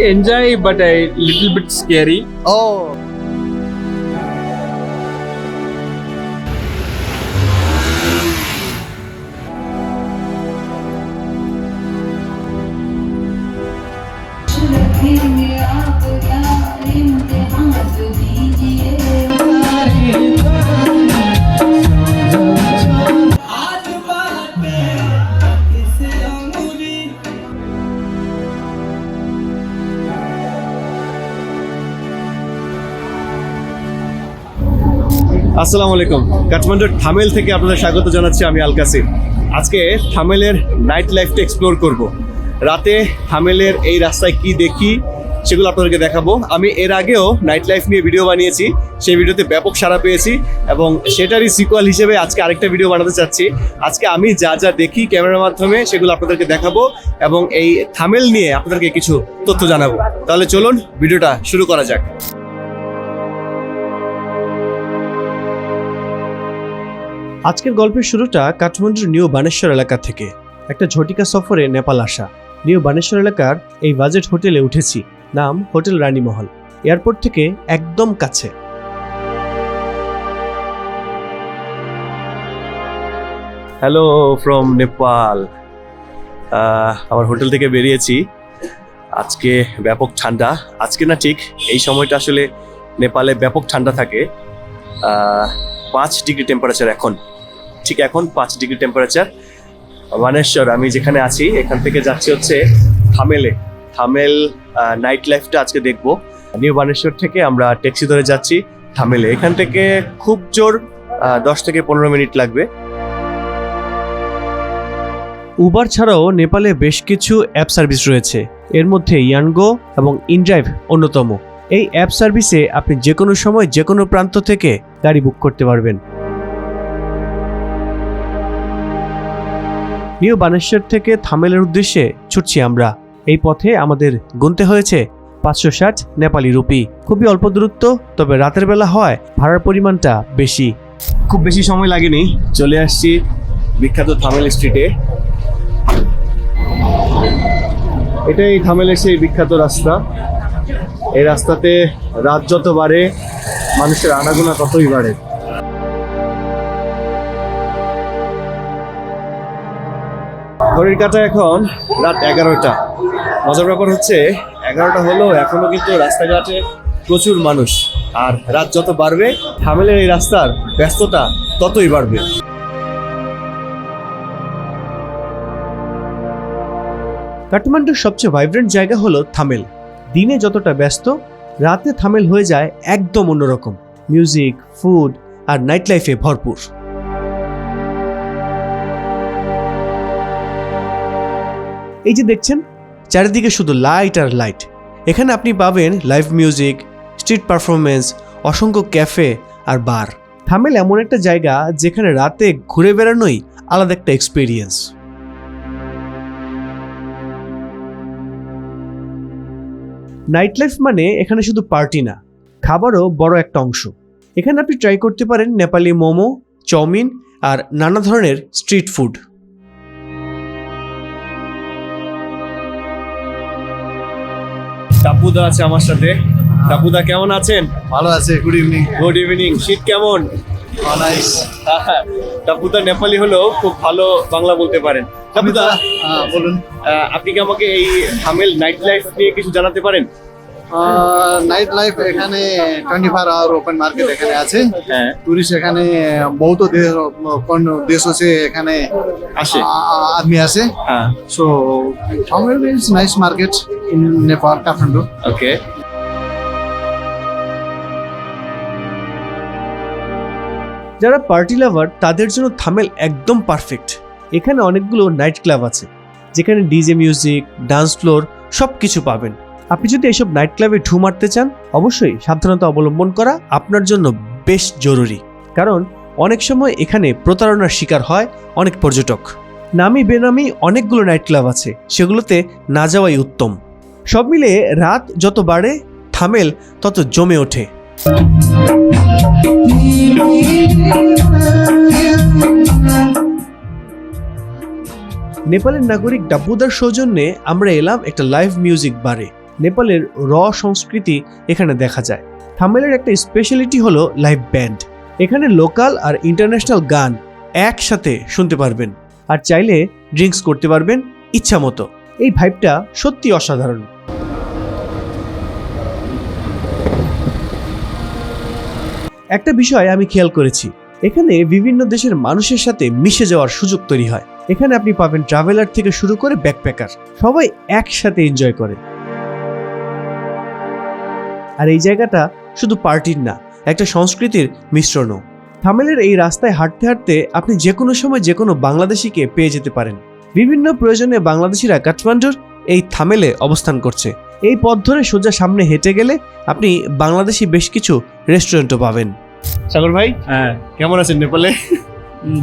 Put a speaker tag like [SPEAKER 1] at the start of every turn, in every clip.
[SPEAKER 1] enjoy, but a little bit scary.
[SPEAKER 2] Oh.
[SPEAKER 3] আসসালামু আলাইকুম, কাঠমান্ডুর থামেল থেকে আপনাদের স্বাগত জানাচ্ছি। আমি আল কাসির। আজকে থামেলের নাইট লাইফটা এক্সপ্লোর করব। রাতে থামেলের এই রাস্তায় কি দেখি সেগুলো আপনাদেরকে দেখাবো। আমি এর আগেও নাইট লাইফ নিয়ে ভিডিও বানিয়েছি, সেই ভিডিওতে ব্যাপক সাড়া পেয়েছি এবং সেটারই সিকুয়াল হিসেবে আজকে আরেকটা ভিডিও বানাতে চাচ্ছি। আজকে আমি যা যা দেখি ক্যামেরার মাধ্যমে সেগুলো আপনাদেরকে দেখাবো এবং এই থামেল নিয়ে আপনাদেরকে কিছু তথ্য জানাবো। তাহলে চলুন ভিডিওটা শুরু করা যাক। আজকের গল্পের শুরুটা কাঠমান্ডুর নিউ বানেশ্বর এলাকা থেকে। একটা ঝটিকা সফরে নেপাল আসা। নিউ বানেশ্বর এলাকার এই বাজেট হোটেলে উঠেছি, নাম হোটেল রানীমহল। এয়ারপোর্ট থেকে একদম কাছে। Hello from Nepal. আমার হোটেল থেকে বেরিয়েছি। আজকে ব্যাপক ঠান্ডা। আজকে না, ঠিক এই সময়টা আসলে নেপালে ব্যাপক ঠান্ডা থাকে। 5 ডিগ্রি টেম্পারেচার এখন, ঠিক এখন 5 ডিগ্রি টেম্পারেচার। বানেশ্বর আমি যেখানে আছি এখান থেকে যাচ্ছি হচ্ছে থামেলে। থামেল নাইট লাইফটা আজকে দেখবো। নিউ বানেশ্বর থেকে আমরা ট্যাক্সি ধরে যাচ্ছি থামেলে। এখান থেকে খুব জোর 10 থেকে 15 মিনিট লাগবে। উবার ছাড়াও নেপালে বেশ কিছু অ্যাপ সার্ভিস রয়েছে, এর মধ্যে ইয়ানগো এবং ইনড্রাইভ অন্যতম। এই অ্যাপ সার্ভিসে আপনি যে কোনো সময় যে কোনো প্রান্ত থেকে গাড়ি বুক করতে পারবেন। নিউ বানেশ্বর থেকে থামেলের উদ্দেশ্যে ছুটছি আমরা। এই পথে আমাদের গুনতে হয়েছে 560 নেপালি রুপি। খুবই অল্প দূরত্ব, তবে রাতের বেলা হয় ভাড়ার পরিমাণটা বেশি। খুব বেশি সময় লাগেনি, চলে আসছি বিখ্যাত থামেল স্ট্রিটে। এটাই থামেলের সেই বিখ্যাত রাস্তা। এই রাস্তাতে রাত যত বাড়ে মানুষের আনাগোনা ততই বাড়ে। ঘড়ির কাঁটা এখন রাত 11টা। মজার ব্যাপার হচ্ছে 11টা হলো এখনো কিন্তু রাস্তাঘাটে প্রচুর মানুষ। আর রাত যত বাড়বে থামেলের এই রাস্তার ব্যস্ততা ততই বাড়বে। কাঠমান্ডুর সবচেয়ে ভাইব্রেন্ট জায়গা হলো থামেল। দিনে যতটা ব্যস্ত, রাতে থামেল হয়ে যায় একদম অন্যরকম। মিউজিক, ফুড আর নাইট লাইফে ভরপুর। এই যে দেখছেন, চারিদিকে শুধু লাইট আর লাইট। এখানে আপনি পাবেন লাইভ মিউজিক, স্ট্রিট পারফরমেন্স, অসংখ্য ক্যাফে আর বার। থামেল এমন একটা জায়গা যেখানে রাতে ঘুরে বেড়ানোই আলাদা একটা এক্সপিরিয়েন্স। নাইট লাইফ মানে এখানে শুধু পার্টি না, খাবারও বড় একটা অংশ। এখানে আপনি ট্রাই করতে পারেন নেপালি মোমো, চাউমিন আর নানা ধরনের স্ট্রিট ফুড। টাপুদা আছে আমার সাথে। টাপুদা কেমন আছেন?
[SPEAKER 2] ভালো আছে। Good evening.
[SPEAKER 3] Good evening. শীত কেমন?
[SPEAKER 2] নাইস।
[SPEAKER 3] টাপুদা নেপালি হলেও খুব ভালো বাংলা বলতে পারেন। টাপুদা
[SPEAKER 2] বলুন,
[SPEAKER 3] আপনি কি আমাকে এই থামেল নাইট লাইফ নিয়ে কিছু জানাতে পারেন?
[SPEAKER 2] নাইট লাইফ এখানে 24 আওয়ার ওপেন মার্কেট এখানে আছে।
[SPEAKER 3] হ্যাঁ,
[SPEAKER 2] টুরিস্ট এখানে বহুত দেশ আছে, এখানে
[SPEAKER 3] আসে,
[SPEAKER 2] আদমি আছে।
[SPEAKER 3] হ্যাঁ।
[SPEAKER 2] So Thamel is nice market in Nepal, Kathmandu.
[SPEAKER 3] Okay. যারা পার্টি লাভার তাদের জন্য থামেল একদম পারফেক্ট। এখানে অনেকগুলো নাইট ক্লাব আছে যেখানে ডিজে মিউজিক, ডান্স ফ্লোর সবকিছু পাবেন। আপনি যদি এসব নাইট ক্লাবে ঢু মারতে চান, অবশ্যই সাবধানতা অবলম্বন করা আপনার জন্য বেশ জরুরি, কারণ অনেক সময় এখানে প্রতারণার শিকার হয় অনেক পর্যটক। নামি বেনামি অনেকগুলো নাইট ক্লাব আছে, সেগুলোতে না যাওয়াই উত্তম। সব মিলে রাত যত বাড়ে থামেল তত জমে ওঠে। নেপালের নাগরিক ডাব্বুদার সৌজন্যে আমরা এলাম একটা লাইভ মিউজিক বারে।
[SPEAKER 4] নেপালের সংস্কৃতি এখানে দেখা যায়। থামেলের একটা স্পেশালিটি হলো লাইভ ব্যান্ড। এখানে লোকাল আর ইন্টারন্যাশনাল গান একসাথে শুনতে পারবেন, আর চাইলে ড্রিঙ্কস করতে পারবেন ইচ্ছা মতো। এই ভাইবটা সত্যি অসাধারণ। একটা বিষয় আমি খেয়াল করেছি, এখানে বিভিন্ন দেশের মানুষের সাথে মিশে যাওয়ার সুযোগ তৈরি হয়। এখানে আপনি পাবেন ট্রাভেলার থেকে শুরু করে ব্যাকপ্যাকার, সবাই একসাথে এনজয় করে। আর এই জায়গাটা শুধু পার্টির না, একটা সংস্কৃতির মিশ্রণও। থামেলের এই রাস্তায় হাঁটতে হাঁটতে আপনি যে কোনো সময় যে কোনো বাংলাদেশিকে পেয়ে যেতে পারেন। বিভিন্ন প্রয়োজনে বাংলাদেশিরা কাঠমান্ডুর এই থামেলে অবস্থান করছে। এই পথ ধরে সোজা সামনে হেঁটে গেলে আপনি বাংলাদেশি বেশ কিছু রেস্টুরেন্টও পাবেন।
[SPEAKER 3] সাগর ভাই,
[SPEAKER 1] হ্যাঁ
[SPEAKER 3] কেমন আছেন নেপালে?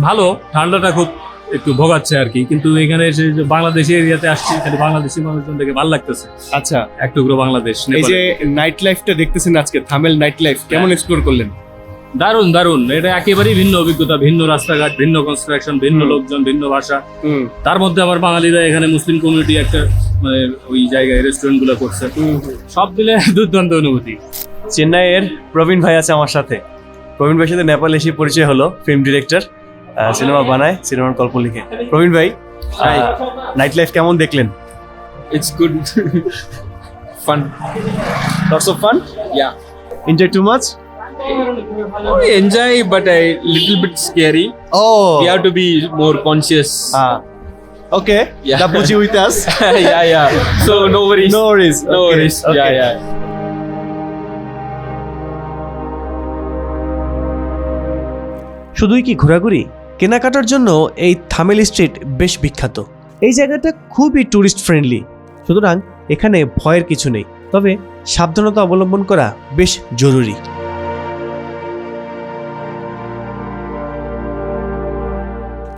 [SPEAKER 1] ভালো, ঠান্ডাটা খুব একটু ভোগাচ্ছে আর কি, কিন্তু এখানে এসে যে বাংলাদেশি এরিয়াতে আসছি, খালি বাংলাদেশি মানুষজন থেকে ভালো লাগতেছে।
[SPEAKER 3] আচ্ছা,
[SPEAKER 1] এক টুকরো বাংলাদেশ।
[SPEAKER 3] এই যে নাইট লাইফটা দেখতেছেন আজকে, থামেল নাইট লাইফ কেমন এক্সপ্লোর করলেন?
[SPEAKER 1] দারুণ দারুণ, এটা একেবারেই ভিন্ন অভিজ্ঞতা, ভিন্ন রাস্তাঘাট, ভিন্ন কনস্ট্রাকশন, ভিন্ন লোকজন, ভিন্ন ভাষা। তার মধ্যে আবার বাঙালিরা এখানে মুসলিম কমিউনিটি একটা মানে ওই জায়গায় রেস্টুরেন্ট গুলো করছে, সব মিলে দুর্দান্ত অনুভূতি।
[SPEAKER 3] চেন্নাইয়ের প্রবীণ ভাই আছে আমার সাথে। প্রবীণ ভাইয়ের সাথে নেপালে এসে পরিচয় হলো, ফিল্ম ডিরেক্টর, সিনেমা বানায়, সিনেমার গল্প লিখে। প্রবীণ ভাই, নাইট লাইফ কেমন দেখলেন?
[SPEAKER 1] It's good. Fun.
[SPEAKER 3] Lots of fun,
[SPEAKER 1] Yeah.
[SPEAKER 3] Enjoy too much?
[SPEAKER 1] We enjoy, but a little bit scary.
[SPEAKER 3] ও
[SPEAKER 1] We have to be more conscious.
[SPEAKER 3] Okay,
[SPEAKER 1] Yeah.
[SPEAKER 3] The বুচি with us.
[SPEAKER 1] Yeah. So no worries.
[SPEAKER 3] No worries,
[SPEAKER 1] No worries. Yeah.
[SPEAKER 4] শুধুই কি ঘোরাঘুরি, কেনাকাটার জন্য এই Thamel street বেশ বিখ্যাত। এই জায়গাটা খুবই ট্যুরিস্ট ফ্রেন্ডলি, সুতরাং এখানে ভয়ের কিছু নেই, তবে সাবধানতা অবলম্বন করা বেশ জরুরি।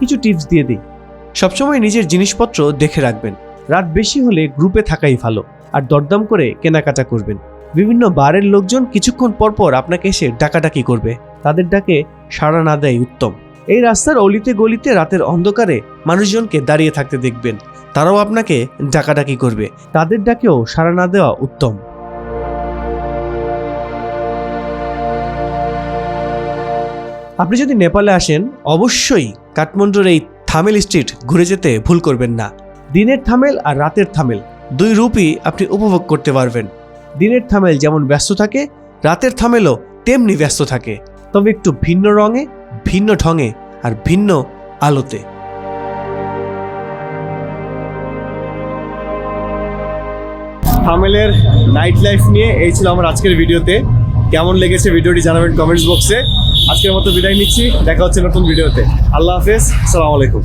[SPEAKER 4] কিছু টিপস দিয়ে দিই। সবসময় নিজের জিনিসপত্র দেখে রাখবেন। রাত বেশি হলে গ্রুপে থাকাই ভালো, আর দরদাম করে কেনাকাটা করবেন। বিভিন্ন বারের লোকজন কিছুক্ষণ পরপর আপনাকে এসে ডাকাডাকি করবে, তাদের ডাকে সাড়া না দেয় উত্তম। এই রাস্তার অলিতে গলিতে রাতের অন্ধকারে মানুষজনকে দাঁড়িয়ে থাকতে দেখবেন, তারাও আপনাকে ডাকাডাকি করবে, তাদের ডাকেও সাড়া না দেওয়া উত্তম। আপনি যদি নেপালে আসেন, অবশ্যই কাঠমান্ডুর এই থামেল স্ট্রিট ঘুরে যেতে ভুল করবেন না। দিনের থামেল আর রাতের থামেল দুই রূপই আপনি উপভোগ করতে পারবেন। দিনের থামেল যেমন ব্যস্ত থাকে, রাতের থামেলও তেমনি ব্যস্ত থাকে, তবে একটু ভিন্ন রঙে, ভিন্ন ঢঙে আর ভিন্ন আলোতে।
[SPEAKER 3] থামেলের নাইট লাইফ নিয়ে এই ছিল আমার আজকের ভিডিওতে। কেমন লেগেছে ভিডিওটি জানাবেন কমেন্টস বক্সে। আজকের মতো বিদায় নিচ্ছি, দেখা হচ্ছে নতুন ভিডিওতে। আল্লাহ হাফেজ, আসসালামু আলাইকুম।